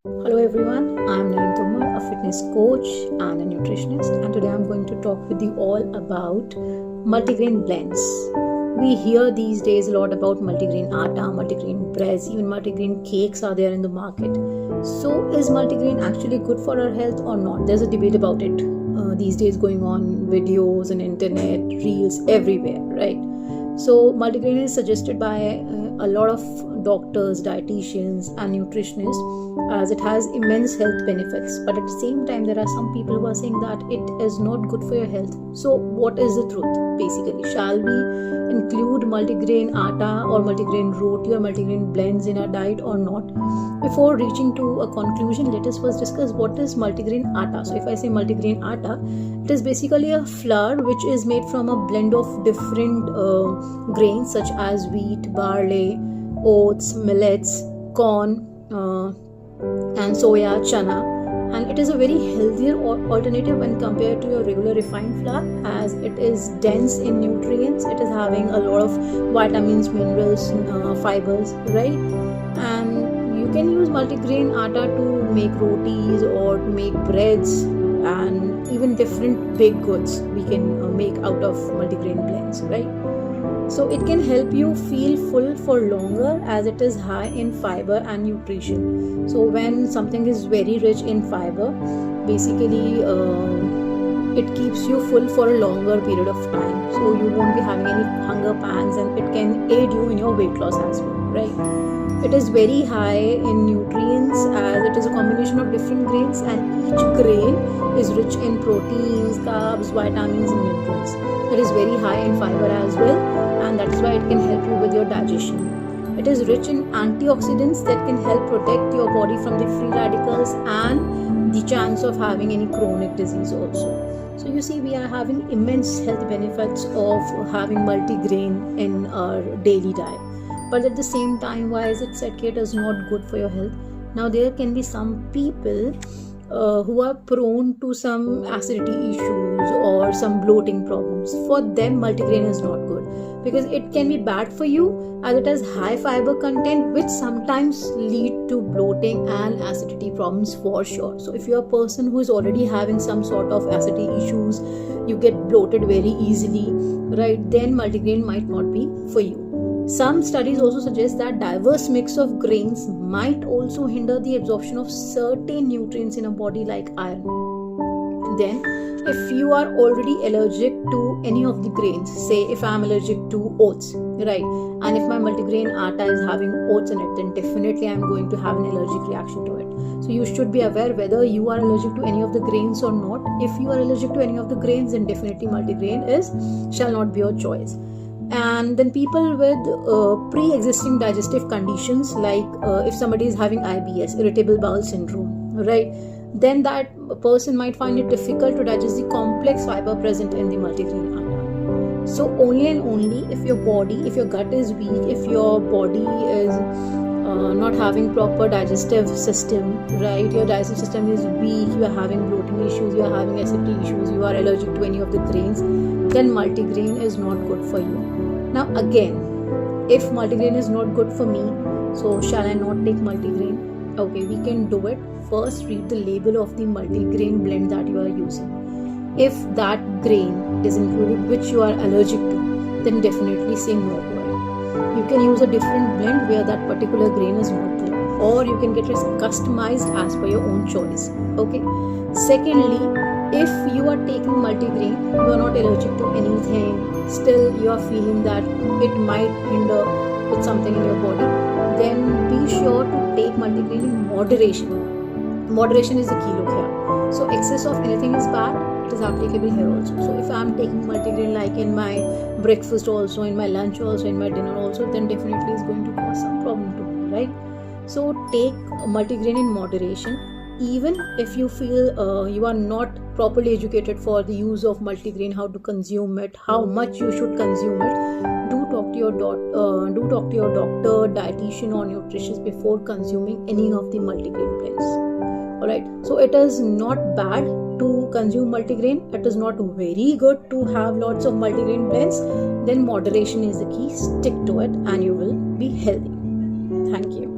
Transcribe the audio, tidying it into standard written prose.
Hello everyone, I am Naren Tomar, a fitness coach and a nutritionist, and today I am going to talk with you all about multigrain blends. We hear these days a lot about multigrain atta, multigrain breads, even multigrain cakes are there in the market. So is multigrain actually good for our health or not? There's a debate about it these days going on, videos and internet, reels everywhere, right? So multigrain is suggested by a lot of doctors, dietitians and nutritionists as it has immense health benefits, but at the same time there are some people who are saying that it is not good for your health. So what is the truth basically? Shall we include multigrain atta or multigrain roti or multigrain blends in our diet or not? Before reaching to a conclusion, let us first discuss what is multigrain atta. So if I say multigrain atta, it is basically a flour which is made from a blend of different grains such as wheat, barley, oats, millets, corn, and soya, chana, and it is a very healthier alternative when compared to your regular refined flour, as it is dense in nutrients. It is having a lot of vitamins, minerals, fibers, right? And you can use multigrain atta to make rotis or to make breads and even different baked goods we can make out of multigrain blends, right? So it can help you feel full for longer as it is high in fiber and nutrition. So when something is very rich in fiber, basically it keeps you full for a longer period of time. So you won't be having any hunger pangs, and it can aid you in your weight loss as well, right? It is very high in nutrients as it is a combination of different grains, and each grain is rich in proteins, carbs, vitamins and nutrients. It is very high in fiber as well, and that's why it can help you with your digestion. It is rich in antioxidants that can help protect your body from the free radicals and the chance of having any chronic disease also. So you see, we are having immense health benefits of having multigrain in our daily diet. But at the same time, why is it said it is not good for your health? Now there can be some people who are prone to some acidity issues or some bloating problems. For them, multigrain is not good because it can be bad for you as it has high fiber content, which sometimes lead to bloating and acidity problems for sure. So if you're a person who is already having some sort of acidity issues, you get bloated very easily, right? Then multigrain might not be for you. Some studies also suggest that diverse mix of grains might also hinder the absorption of certain nutrients in a body like iron. Then, if you are already allergic to any of the grains, say if I am allergic to oats, right, and if my multigrain atta is having oats in it, then definitely I am going to have an allergic reaction to it. So you should be aware whether you are allergic to any of the grains or not. If you are allergic to any of the grains, then definitely multigrain shall not be your choice. And then people with pre-existing digestive conditions, like if somebody is having IBS, irritable bowel syndrome, right, then that person might find it difficult to digest the complex fiber present in the multigrain atta. So only and only if your gut is weak, if your body is not having proper digestive system, right, your digestive system is weak, you are having bloating issues, you are having acidity issues, you are allergic to any of the grains, then multigrain is not good for you. Now again, if multigrain is not good for me, so shall I not take multigrain? Okay, we can do it. First, read the label of the multigrain blend that you are using. If that grain is included which you are allergic to, then definitely say no to it. You can use a different blend where that particular grain is not there, or you can get it customized as per your own choice. Okay. Secondly, if you are taking multigrain, you are not allergic to anything, still you are feeling that it might hinder with something in your body, then be sure to take multigrain in moderation. Moderation is the key look here. So excess of anything is bad, it is applicable here also. So if I am taking multigrain like in my breakfast also, in my lunch also, in my dinner also, then definitely is going to cause some problem to me, right? So take multigrain in moderation. Even if you feel you are not properly educated for the use of multigrain, how to consume it, how much you should consume it, do talk to your doctor, dietitian or nutritionist before consuming any of the multigrain blends. Alright, so it is not bad to consume multigrain, it is not very good to have lots of multigrain blends. Then moderation is the key. Stick to it and you will be healthy. Thank you.